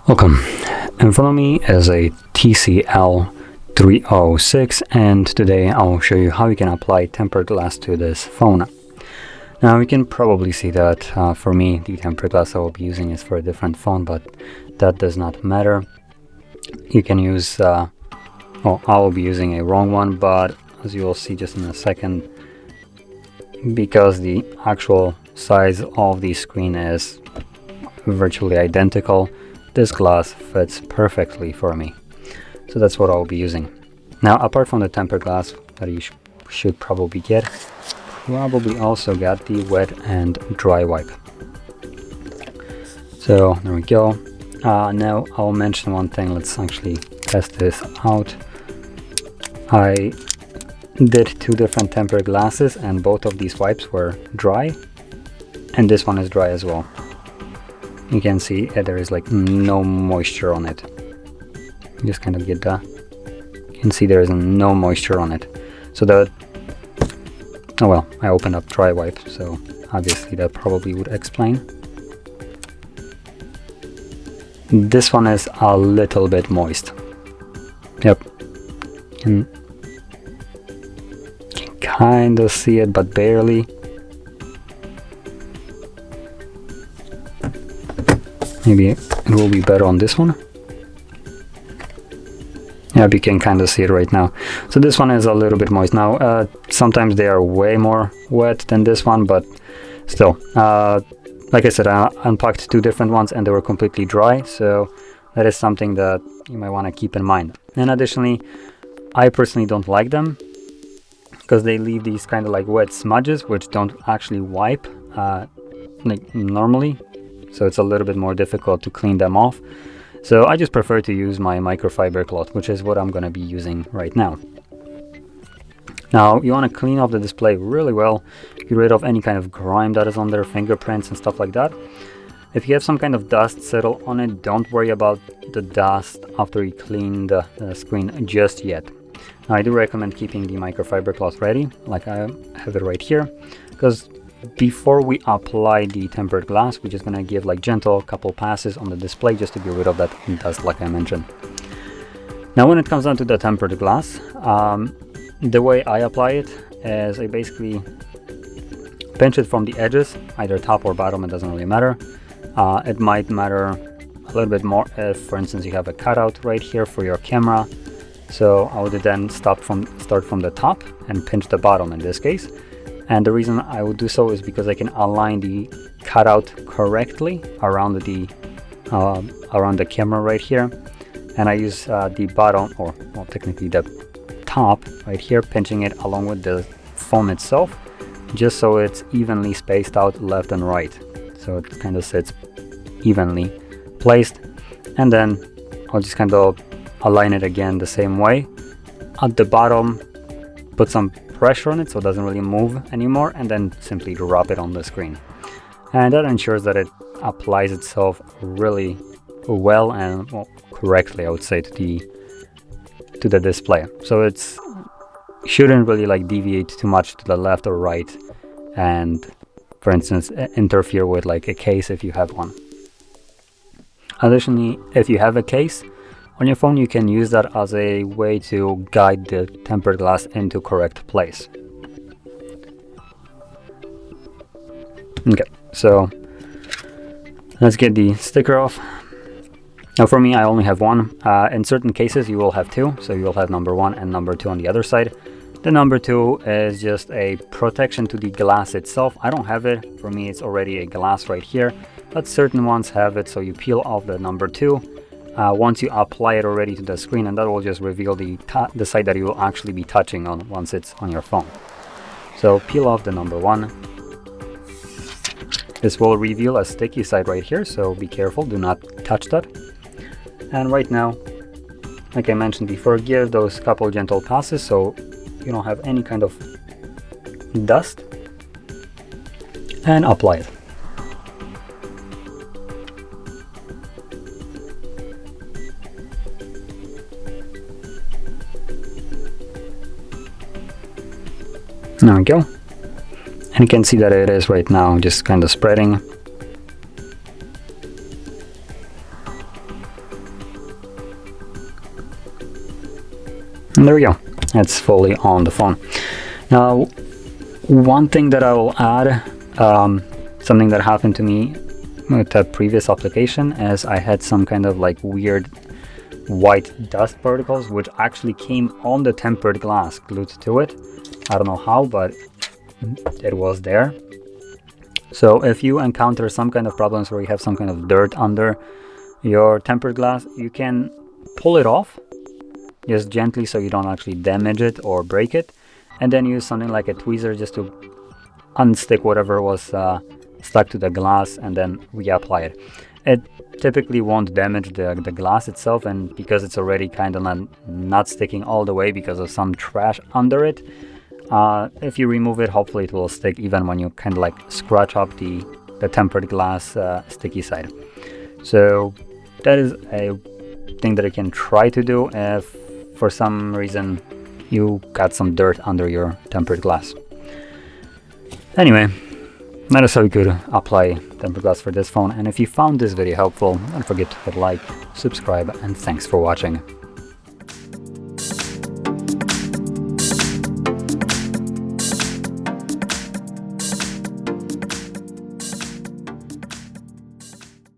Welcome. In front of me is a TCL 306, and today I'll show you how you can apply tempered glass to this phone. Now you can probably see that for me the tempered glass I will be using is for a different phone, but that does not matter. You can use, I will be using a wrong one, but as you will see just in a second, because the actual size of the screen is virtually identical, this glass fits perfectly for me. So that's what I'll be using. Now, apart from the tempered glass that you should probably get, probably also got the wet and dry wipe. So there we go. Now I'll mention one thing. Let's actually test this out. I did two different tempered glasses and both of these wipes were dry, and this one is dry as well. You can see there is like no moisture on it. Just kind of get that. You can see there is no moisture on it. So that, oh well, I opened up dry wipe, so obviously that probably would explain. This one is a little bit moist. Yep. You can kind of see it, but barely. Maybe it will be better on this one. Yeah, you can kind of see it right now. So this one is a little bit moist. Now, sometimes they are way more wet than this one, but still, like I said, I unpacked two different ones and they were completely dry. So that is something that you might want to keep in mind. And additionally, I personally don't like them because they leave these kind of like wet smudges, which don't actually wipe like normally. So it's a little bit more difficult to clean them off. So I just prefer to use my microfiber cloth, which is what I'm going to be using right now. Now you want to clean off the display really well, get rid of any kind of grime that is on there, fingerprints and stuff like that. If you have some kind of dust settle on it, don't worry about the dust after you clean the screen just yet. Now I do recommend keeping the microfiber cloth ready, like I have it right here, because before we apply the tempered glass, we're just gonna give like gentle couple passes on the display just to get rid of that dust, like I mentioned. Now when it comes down to the tempered glass, the way I apply it is I basically pinch it from the edges, either top or bottom, it doesn't really matter. It might matter a little bit more if, for instance, you have a cutout right here for your camera. So I would then start from the top and pinch the bottom in this case. And the reason I would do so is because I can align the cutout correctly around the camera right here. And I use the bottom, or well, technically the top right here, pinching it along with the phone itself, just so it's evenly spaced out left and right. So it kind of sits evenly placed. And then I'll just kind of align it again the same way. At the bottom, put some pressure on it so it doesn't really move anymore, and then simply drop it on the screen. And that ensures that it applies itself really well and correctly, I would say, to the display. So it's shouldn't really like deviate too much to the left or right, and for instance interfere with like a case if you have one. Additionally, if you have a case on your phone, you can use that as a way to guide the tempered glass into correct place. Okay, so let's get the sticker off. Now for me, I only have one. In certain cases, you will have two, so you will have number 1 and number 2 on the other side. The number 2 is just a protection to the glass itself. I don't have it. For me, it's already a glass right here, but certain ones have it, so you peel off the number 2. Once you apply it already to the screen, and that will just reveal the side that you will actually be touching on once it's on your phone. So peel off the number 1. This will reveal a sticky side right here, so be careful, do not touch that. And right now, like I mentioned before, give those couple gentle passes so you don't have any kind of dust, and apply it. There we go. And you can see that it is right now just kind of spreading. And there we go, it's fully on the phone. Now, one thing that I will add, something that happened to me with a previous application, is I had some kind of like weird white dust particles which actually came on the tempered glass glued to it. I don't know how, but it was there. So if you encounter some kind of problems where you have some kind of dirt under your tempered glass, you can pull it off just gently so you don't actually damage it or break it, and then use something like a tweezer just to unstick whatever was stuck to the glass and then reapply it. It typically won't damage the glass itself, and because it's already kind of not sticking all the way because of some trash under it, if you remove it, hopefully it will stick even when you kind of like scratch up the tempered glass sticky side. So that is a thing that you can try to do if for some reason you got some dirt under your tempered glass. Anyway, that is how you could apply tempered glass for this phone, and if you found this video helpful, don't forget to hit like, subscribe, and thanks for watching.